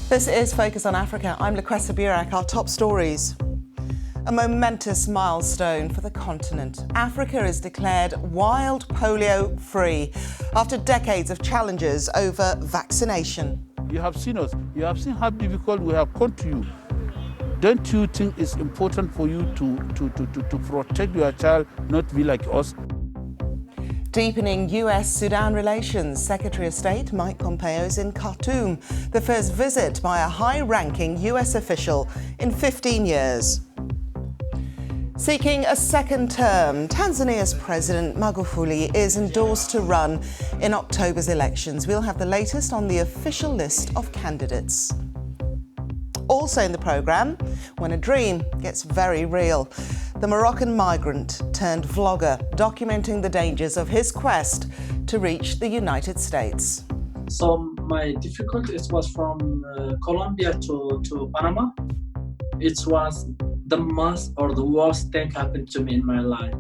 This is Focus on Africa. I'm Laquessa Burak. Our top stories. A momentous milestone for the continent. Africa is declared wild polio free after decades of challenges over vaccination. You have seen us. You have seen how difficult we have come to you. Don't you think it's important for you to protect your child, not be like us? Deepening US-Sudan relations. Secretary of State Mike Pompeo is in Khartoum, the first visit by a high-ranking US official in 15 years. Seeking a second term, Tanzania's President Magufuli is endorsed to run in October's elections. We'll have the latest on the official list of candidates. Also in the programme, when a dream gets very real, the Moroccan migrant turned vlogger documenting the dangers of his quest to reach the United States. So my difficulties was from Colombia to Panama. It was the most or the worst thing happened to me in my life.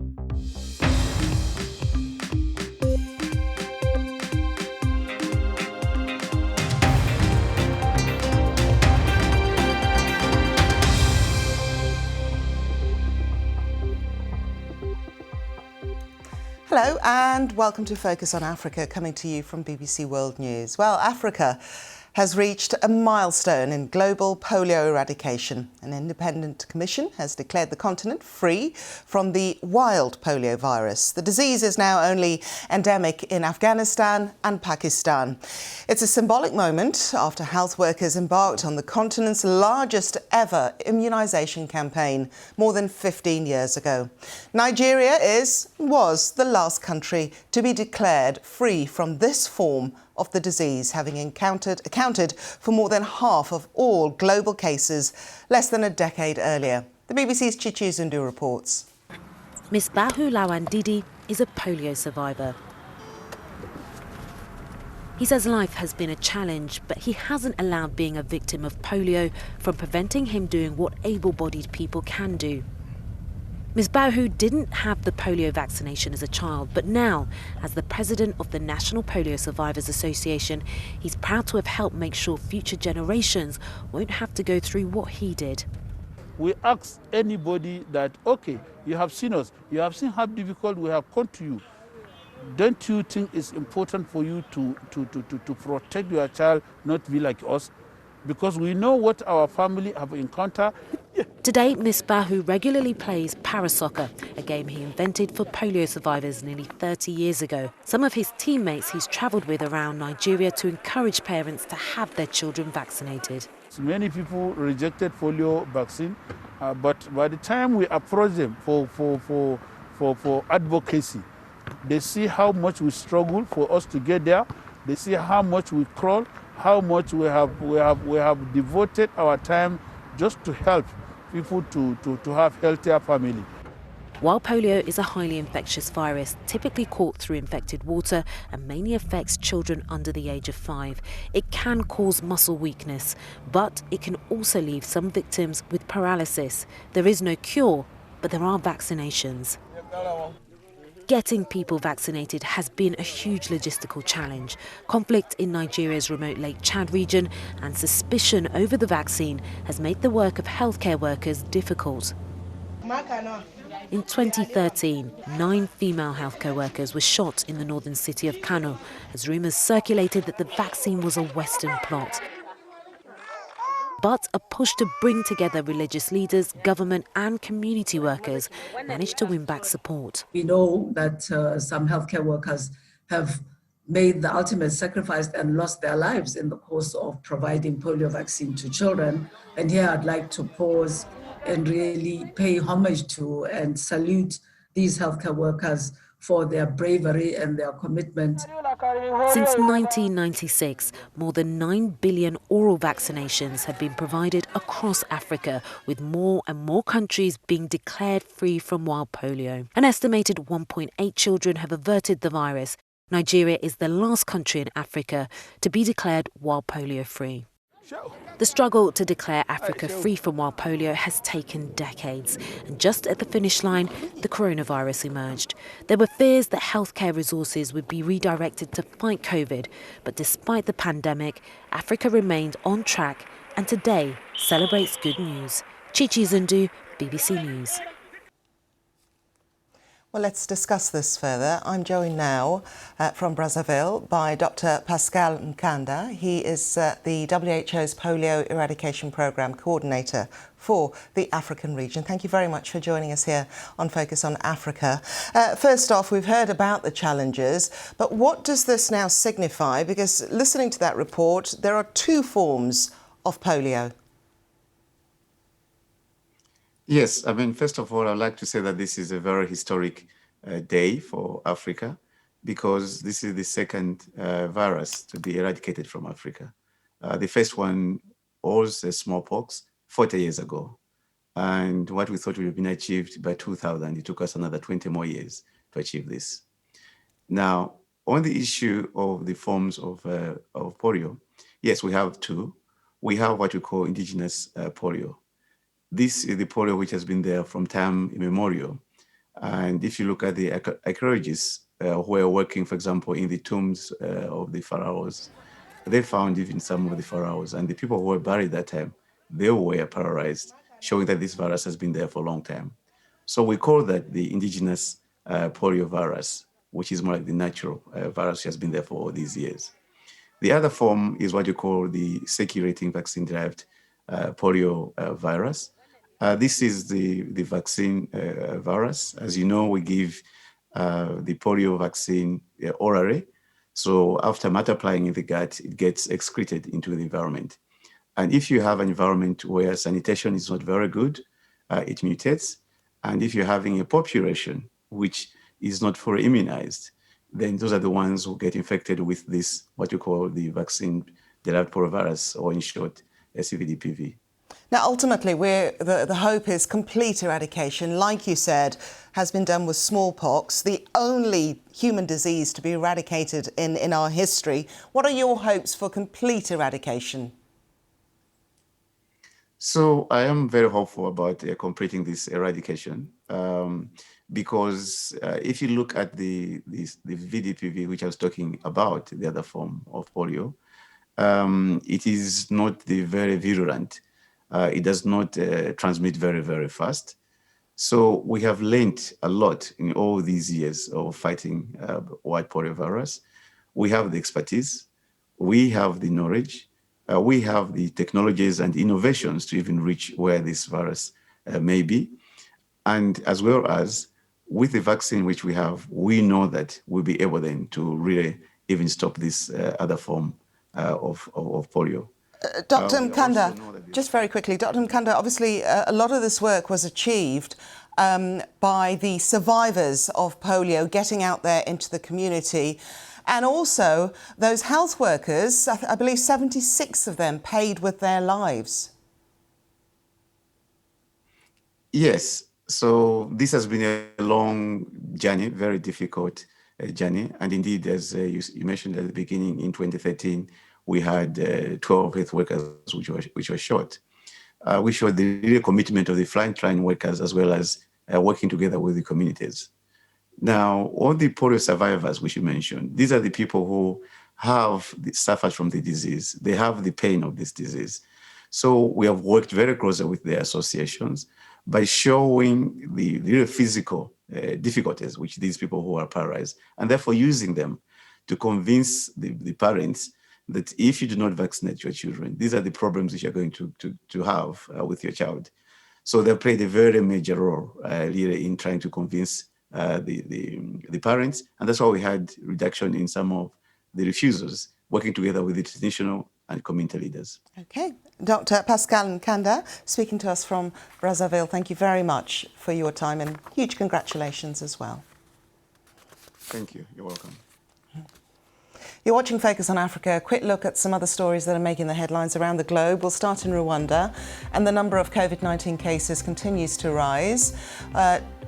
Hello and welcome to Focus on Africa, coming to you from BBC World News. Well, Africa has reached a milestone in global polio eradication. An independent commission has declared the continent free from the wild polio virus. The disease is now only endemic in Afghanistan and Pakistan. It's a symbolic moment after health workers embarked on the continent's largest ever immunisation campaign more than 15 years ago. Nigeria was the last country to be declared free from this form of the disease, having accounted for more than half of all global cases less than a decade earlier. The BBC's Chichi Zundu reports. Misbahu Lawandidi is a polio survivor. He says life has been a challenge, but he hasn't allowed being a victim of polio from preventing him doing what able-bodied people can do. Misbahu didn't have the polio vaccination as a child, but now, as the president of the National Polio Survivors Association, he's proud to have helped make sure future generations won't have to go through what he did. We ask anybody that, okay, you have seen us, you have seen how difficult we have come to you. Don't you think it's important for you to protect your child, not be like us? Because we know what our family have encountered. Today, Misbahu regularly plays parasoccer, a game he invented for polio survivors nearly 30 years ago. Some of his teammates he's travelled with around Nigeria to encourage parents to have their children vaccinated. Many people rejected polio vaccine, but by the time we approach them for advocacy, they see how much we struggle for us to get there. They see how much we crawl, how much we have devoted our time just to help people to have healthier family. While polio is a highly infectious virus, typically caught through infected water and mainly affects children under the age of 5, it can cause muscle weakness, but it can also leave some victims with paralysis. There is no cure, but there are vaccinations. Getting people vaccinated has been a huge logistical challenge. Conflict in Nigeria's remote Lake Chad region and suspicion over the vaccine has made the work of healthcare workers difficult. In 2013, 9 female healthcare workers were shot in the northern city of Kano as rumours circulated that the vaccine was a Western plot. But a push to bring together religious leaders, government and community workers managed to win back support. We know that some healthcare workers have made the ultimate sacrifice and lost their lives in the course of providing polio vaccine to children. And here I'd like to pause and really pay homage to and salute these healthcare workers for their bravery and their commitment. Since 1996, more than 9 billion oral vaccinations have been provided across Africa, with more and more countries being declared free from wild polio. An estimated 1.8 children have averted the virus. Nigeria is the last country in Africa to be declared wild polio free. The struggle to declare Africa free from wild polio has taken decades, and just at the finish line, the coronavirus emerged. There were fears that healthcare resources would be redirected to fight COVID, but despite the pandemic, Africa remained on track and today celebrates good news. Chichi Zundu, BBC News. Well, let's discuss this further. I'm joined now from Brazzaville by Dr. Pascal Nkanda. He is the WHO's Polio Eradication Programme Coordinator for the African region. Thank you very much for joining us here on Focus on Africa. First off, we've heard about the challenges, but what does this now signify? Because listening to that report, there are two forms of polio. Yes, I mean, first of all, I'd like to say that this is a very historic day for Africa because this is the second virus to be eradicated from Africa. The first one was smallpox 40 years ago. And what we thought would have been achieved by 2000, it took us another 20 more years to achieve this. Now, on the issue of the forms of polio, yes, we have two. We have what we call indigenous polio. This is the polio which has been there from time immemorial. And if you look at the archaeologists who are working, for example, in the tombs of the pharaohs, they found even some of the pharaohs and the people who were buried that time, they were paralyzed, showing that this virus has been there for a long time. So we call that the indigenous polio virus, which is more like the natural virus which has been there for all these years. The other form is what you call the circulating vaccine-derived polio virus. This is the vaccine virus. As you know, we give the polio vaccine orally. So after multiplying in the gut, it gets excreted into the environment. And if you have an environment where sanitation is not very good, it mutates. And if you're having a population which is not fully immunized, then those are the ones who get infected with this, what you call the vaccine-derived poliovirus, or in short, CVDPV. Now, ultimately, the hope is complete eradication, like you said, has been done with smallpox, the only human disease to be eradicated in our history. What are your hopes for complete eradication? So I am very hopeful about completing this eradication because if you look at the VDPV, which I was talking about, the other form of polio, it is not the very virulent. It does not transmit very, very fast. So we have learned a lot in all these years of fighting white poliovirus. We have the expertise, we have the knowledge, we have the technologies and innovations to even reach where this virus may be. And as well as with the vaccine which we have, we know that we'll be able then to really even stop this other form of polio. Dr. Nkanda, just very quickly, Dr. Nkanda, obviously a lot of this work was achieved by the survivors of polio getting out there into the community, and also those health workers, I believe 76 of them paid with their lives. Yes, so this has been a long journey, very difficult journey, and indeed, as you mentioned at the beginning, in 2013, we had 12 health workers which were shot. We showed the real commitment of the frontline workers as well as working together with the communities. Now, all the polio survivors which you mentioned, these are the people who have suffered from the disease. They have the pain of this disease. So we have worked very closely with their associations by showing the real physical difficulties which these people who are paralyzed, and therefore using them to convince the parents that if you do not vaccinate your children, these are the problems which you're going to have with your child. So they played a very major role really in trying to convince the parents. And that's why we had reduction in some of the refusals, working together with the traditional and community leaders. Okay. Dr. Pascal Nkanda, speaking to us from Brazzaville, thank you very much for your time and huge congratulations as well. Thank you. You're welcome. You're watching Focus on Africa. A quick look at some other stories that are making the headlines around the globe. We'll start in Rwanda, and the number of COVID-19 cases continues to rise.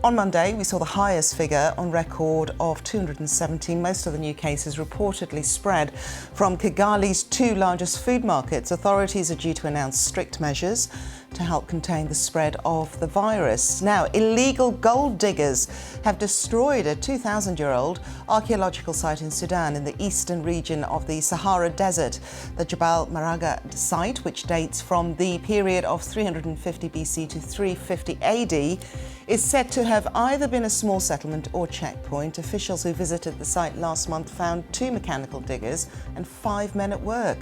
On Monday, we saw the highest figure on record of 217. Most of the new cases reportedly spread from Kigali's two largest food markets. Authorities are due to announce strict measures to help contain the spread of the virus. Now, illegal gold diggers have destroyed a 2,000-year-old archaeological site in Sudan in the eastern region of the Sahara Desert. The Jabal Maraga site, which dates from the period of 350 BC to 350 AD, is said to have either been a small settlement or checkpoint. Officials who visited the site last month found 2 mechanical diggers and 5 men at work.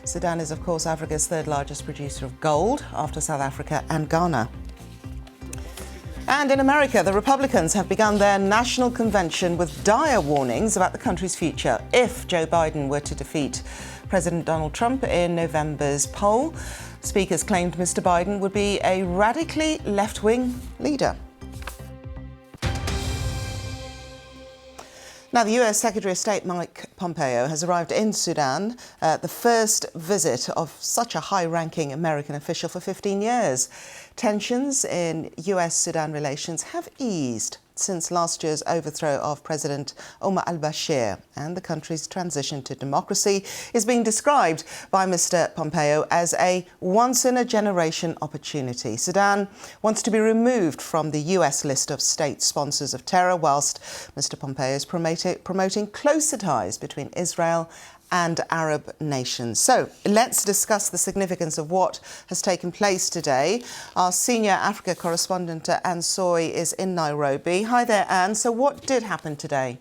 Sudan is, of course, Africa's third largest producer of gold after South Africa and Ghana. And in America, the Republicans have begun their national convention with dire warnings about the country's future if Joe Biden were to defeat President Donald Trump in November's poll. Speakers claimed Mr. Biden would be a radically left-wing leader. Now, the US Secretary of State Mike Pompeo has arrived in Sudan, the first visit of such a high-ranking American official for 15 years. Tensions in US-Sudan relations have eased since last year's overthrow of President Omar al-Bashir, and the country's transition to democracy is being described by Mr. Pompeo as a once-in-a-generation opportunity. Sudan wants to be removed from the US list of state sponsors of terror, whilst Mr. Pompeo is promoting closer ties between Israel and Arab nations. So let's discuss the significance of what has taken place today. Our senior Africa correspondent Anne Soy is in Nairobi. Hi there, Anne. So what did happen today?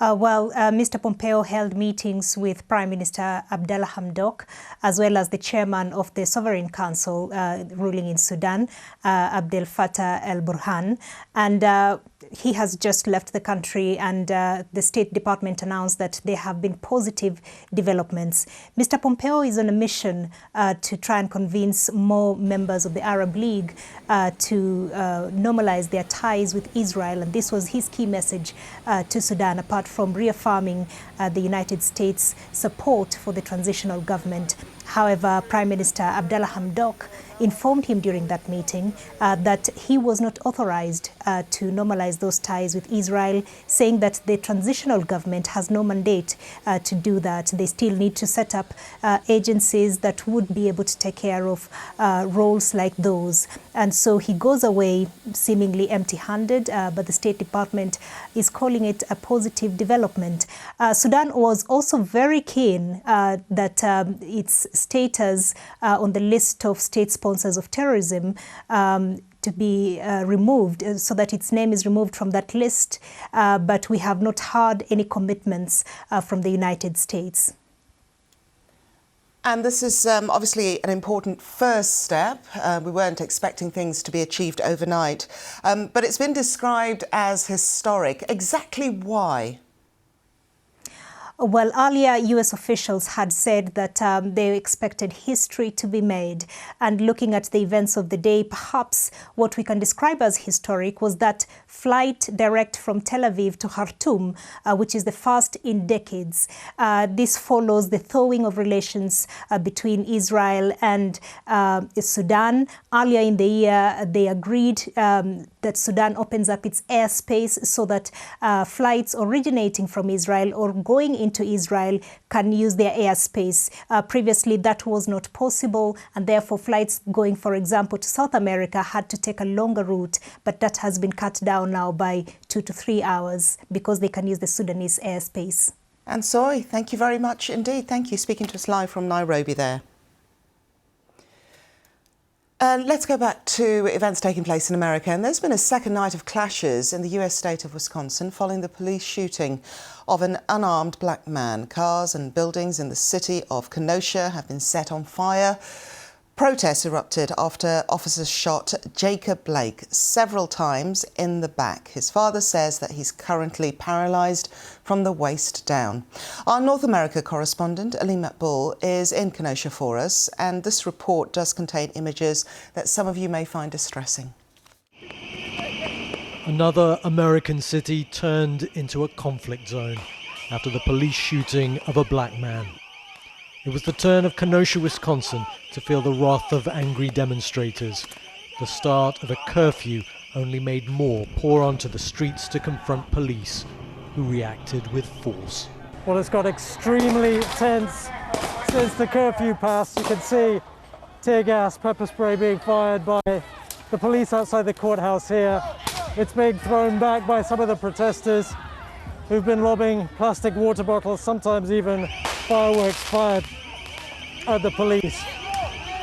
Mr. Pompeo held meetings with Prime Minister Abdallah Hamdok, as well as the chairman of the Sovereign Council ruling in Sudan, Abdel Fattah el-Burhan. And he has just left the country, and the State Department announced that there have been positive developments. Mr. Pompeo is on a mission to try and convince more members of the Arab League to normalize their ties with Israel. And this was his key message to Sudan, apart from reaffirming the United States' support for the transitional government. However, Prime Minister Abdallah Hamdok informed him during that meeting that he was not authorized to normalize those ties with Israel, saying that the transitional government has no mandate to do that. They still need to set up agencies that would be able to take care of roles like those. And so he goes away seemingly empty-handed, but the State Department is calling it a positive development. Sudan was also very keen that its status on the list of state sponsors of terrorism to be removed, so that its name is removed from that list, but we have not heard any commitments from the United States. And this is obviously an important first step. We weren't expecting things to be achieved overnight, but it's been described as historic. Exactly why? Well, earlier US officials had said that they expected history to be made. And looking at the events of the day, perhaps what we can describe as historic was that flight direct from Tel Aviv to Khartoum, which is the first in decades. This follows the thawing of relations between Israel and Sudan. Earlier in the year, they agreed that Sudan opens up its airspace so that flights originating from Israel or going into Israel can use their airspace. Previously, that was not possible, and therefore flights going, for example, to South America had to take a longer route, but that has been cut down now by 2 to 3 hours because they can use the Sudanese airspace. And Soy, thank you very much indeed. Thank you, speaking to us live from Nairobi there. Let's go back to events taking place in America. And there's been a second night of clashes in the US state of Wisconsin following the police shooting of an unarmed black man. Cars and buildings in the city of Kenosha have been set on fire. Protests erupted after officers shot Jacob Blake several times in the back. His father says that he's currently paralysed from the waist down. Our North America correspondent, Ali Makbul, is in Kenosha for us, and this report does contain images that some of you may find distressing. Another American city turned into a conflict zone after the police shooting of a black man. It was the turn of Kenosha, Wisconsin, to feel the wrath of angry demonstrators, the start of a curfew only made more pour onto the streets to confront police, who reacted with force. Well, it's got extremely tense since the curfew passed. You can see tear gas, pepper spray being fired by the police outside the courthouse here. It's being thrown back by some of the protesters who've been lobbing plastic water bottles, sometimes even fireworks fired at the police.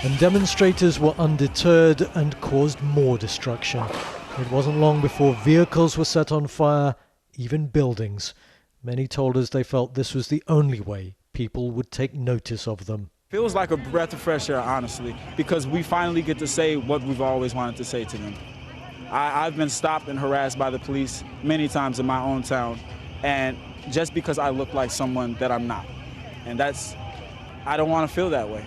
And demonstrators were undeterred and caused more destruction. It wasn't long before vehicles were set on fire, even buildings. Many told us they felt this was the only way people would take notice of them. Feels like a breath of fresh air, honestly, because we finally get to say what we've always wanted to say to them. I've been stopped and harassed by the police many times in my own town, and just because I look like someone that I'm not. And I don't want to feel that way.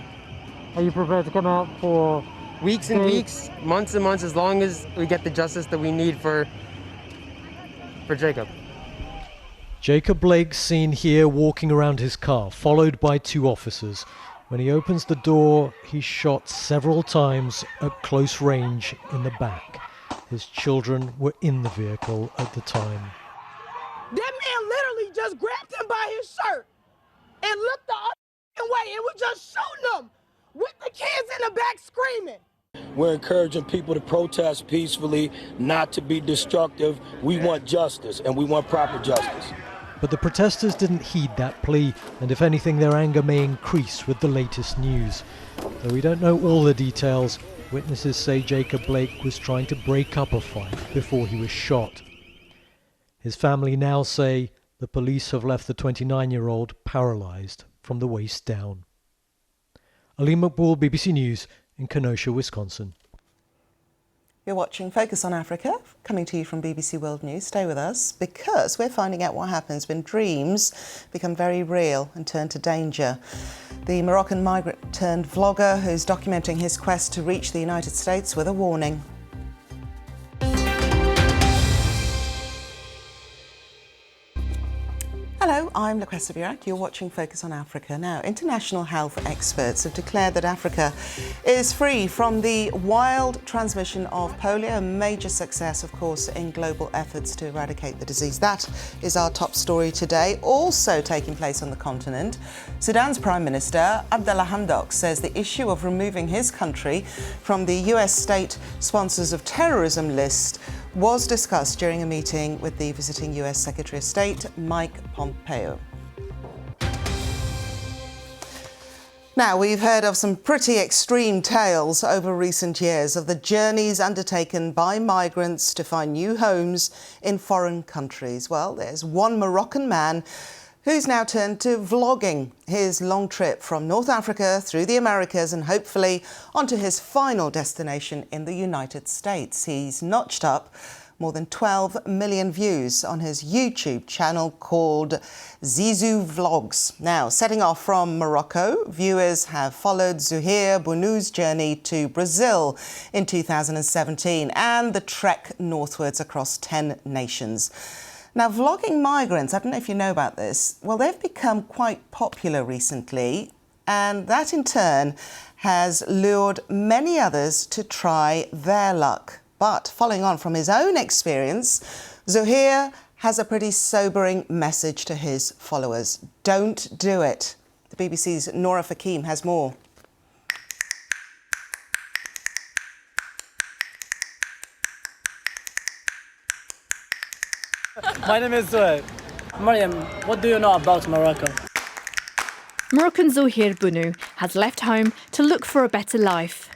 Are you prepared to come out for weeks and weeks, months and months, as long as we get the justice that we need for Jacob? Jacob Blake's seen here walking around his car, followed by 2 officers. When he opens the door, he's shot several times at close range in the back. His children were in the vehicle at the time. That man literally just grabbed him by his shirt and looked the other way and was just shooting him with the kids in the back screaming. We're encouraging people to protest peacefully, not to be destructive. We want justice, and we want proper justice. But the protesters didn't heed that plea, and if anything, their anger may increase with the latest news. Though we don't know all the details, witnesses say Jacob Blake was trying to break up a fight before he was shot. His family now say the police have left the 29-year-old paralysed from the waist down. Ali Maqbool, BBC News in Kenosha, Wisconsin. You're watching Focus on Africa, coming to you from BBC World News. Stay with us, because we're finding out what happens when dreams become very real and turn to danger. The Moroccan migrant turned vlogger who's documenting his quest to reach the United States with a warning. Hello, I'm Laquesta Burak. You're watching Focus on Africa. Now, international health experts have declared that Africa is free from the wild transmission of polio, a major success, of course, in global efforts to eradicate the disease. That is our top story today. Also taking place on the continent, Sudan's Prime Minister Abdallah Hamdok says the issue of removing his country from the US state sponsors of terrorism list was discussed during a meeting with the visiting US Secretary of State, Mike Pompeo. Now, we've heard of some pretty extreme tales over recent years of the journeys undertaken by migrants to find new homes in foreign countries. Well, there's one Moroccan man who's now turned to vlogging his long trip from North Africa through the Americas and hopefully onto his final destination in the United States. He's notched up more than 12 million views on his YouTube channel called Zizou Vlogs. Now, setting off from Morocco, viewers have followed Zuhair Bounou's journey to Brazil in 2017 and the trek northwards across 10 nations. Now, vlogging migrants, I don't know if you know about this, well, they've become quite popular recently, and that in turn has lured many others to try their luck. But following on from his own experience, Zuhair has a pretty sobering message to his followers. Don't do it. The BBC's Nora Fakim has more. My name is Zuhair. Mariam, what do you know about Morocco? Moroccan Zuhair Bounou has left home to look for a better life.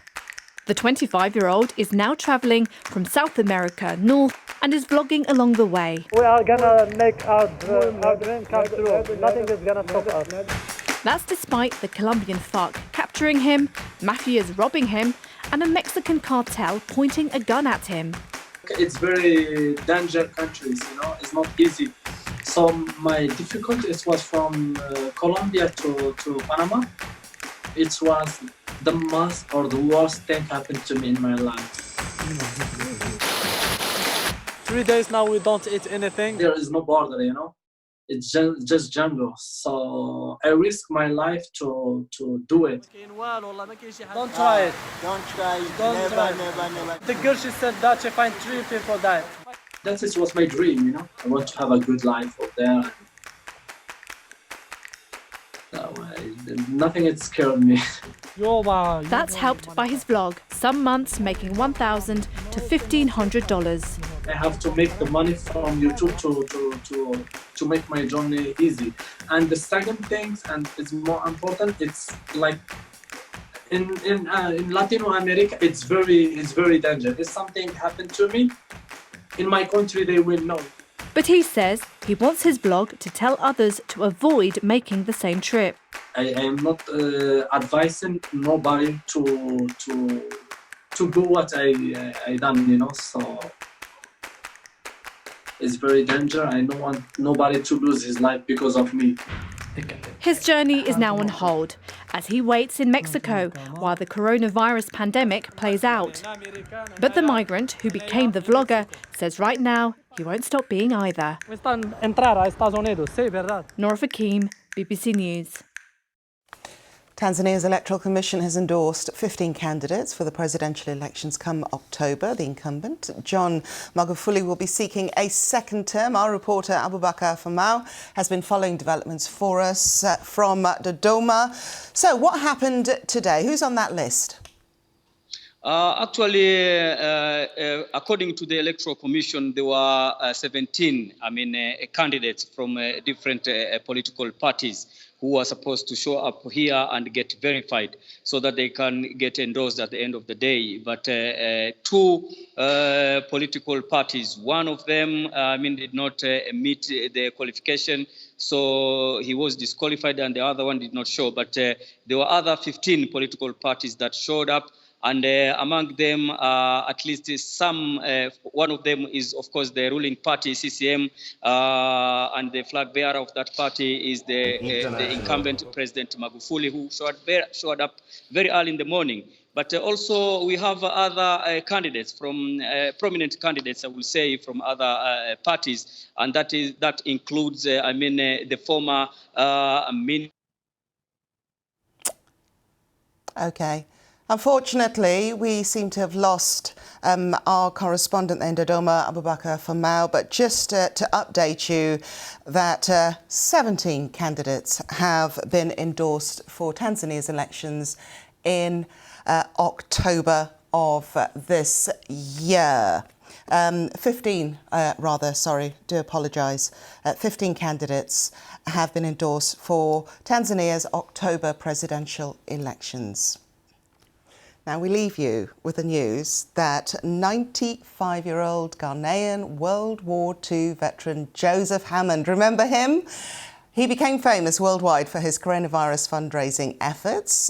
The 25-year-old is now travelling from South America north and is vlogging along the way. We are gonna make our dream come true. Nothing is gonna stop us. That's despite the Colombian FARC capturing him, mafias robbing him, and a Mexican cartel pointing a gun at him. It's very dangerous countries, you know, it's not easy. So my difficulties was from Colombia to Panama. It was the most or the worst thing happened to me in my life. 3 days now we don't eat anything. There is no border, you know. it's just jungle. So I risk my life to do it. Don't try it. Don't try it. Never. The girl, she said that she find 3 people died. That was my dream, you know. I want to have a good life out there. Nothing had scared me. That's helped by his vlog, some months making $1,000 to $1,500. I have to make the money from YouTube to make my journey easy. And the second thing, and it's more important, it's like in Latin America, it's very dangerous. If something happened to me, in my country, they will know. But he says he wants his blog to tell others to avoid making the same trip. I am not advising nobody to do what I done, you know. So it's very dangerous. I don't want nobody to lose his life because of me. His journey is now on hold as he waits in Mexico while the coronavirus pandemic plays out. But the migrant who became the vlogger says right now he won't stop being either. Nora Fakim, BBC News. Tanzania's Electoral Commission has endorsed 15 candidates for the presidential elections come October. The incumbent, John Magufuli, will be seeking a second term. Our reporter, Abubakar Famau, has been following developments for us from Dodoma. So what happened today? Who's on that list? Actually, according to the Electoral Commission, there were 17, candidates from different political parties who are supposed to show up here and get verified so that they can get endorsed at the end of the day. But two political parties, one of them, did not meet the qualification, so he was disqualified, and the other one did not show. But there were other 15 political parties that showed up. And among them, at least some, one of them is, of course, the ruling party, CCM, and the flag bearer of that party is the incumbent President Magufuli, who showed up very early in the morning. But also we have other candidates from prominent candidates, I will say, from other parties, and that includes, the former Okay. Unfortunately, we seem to have lost our correspondent in Dodoma, Abubakar Famau, but just to update you that 17 candidates have been endorsed for Tanzania's elections in October of this year. 15 candidates have been endorsed for Tanzania's October presidential elections. Now we leave you with the news that 95-year-old Ghanaian World War II veteran Joseph Hammond, remember him? He became famous worldwide for his coronavirus fundraising efforts.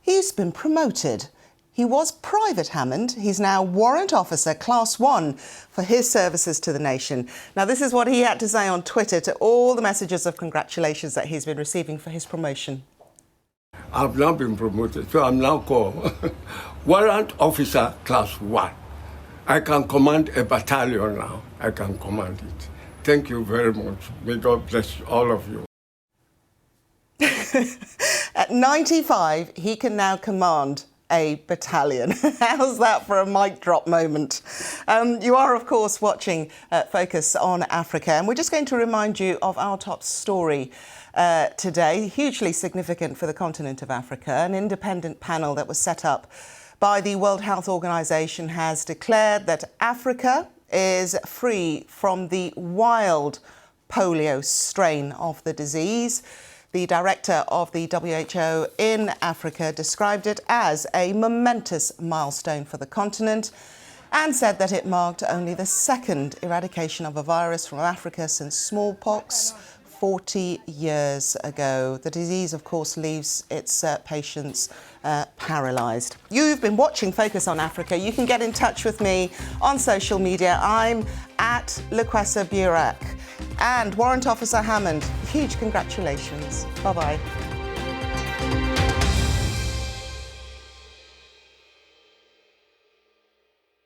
He's been promoted. He was Private Hammond. He's now Warrant Officer Class 1 for his services to the nation. Now, this is what he had to say on Twitter to all the messages of congratulations that he's been receiving for his promotion. I've now been promoted, so I'm now called Warrant Officer Class 1. I can command a battalion now. I can command it. Thank you very much. May God bless all of you. At 95, he can now command a battalion. How's that for a mic drop moment? You are, of course, watching Focus on Africa, and we're just going to remind you of our top story today, hugely significant for the continent of Africa. An independent panel that was set up by the World Health Organization has declared that Africa is free from the wild polio strain of the disease. The director of the WHO in Africa described it as a momentous milestone for the continent and said that it marked only the second eradication of a virus from Africa since smallpox 40 years ago. The disease, of course, leaves its patients paralysed. You've been watching Focus on Africa. You can get in touch with me on social media. I'm at Lekwesa Burak. And Warrant Officer Hammond, huge congratulations. Bye-bye.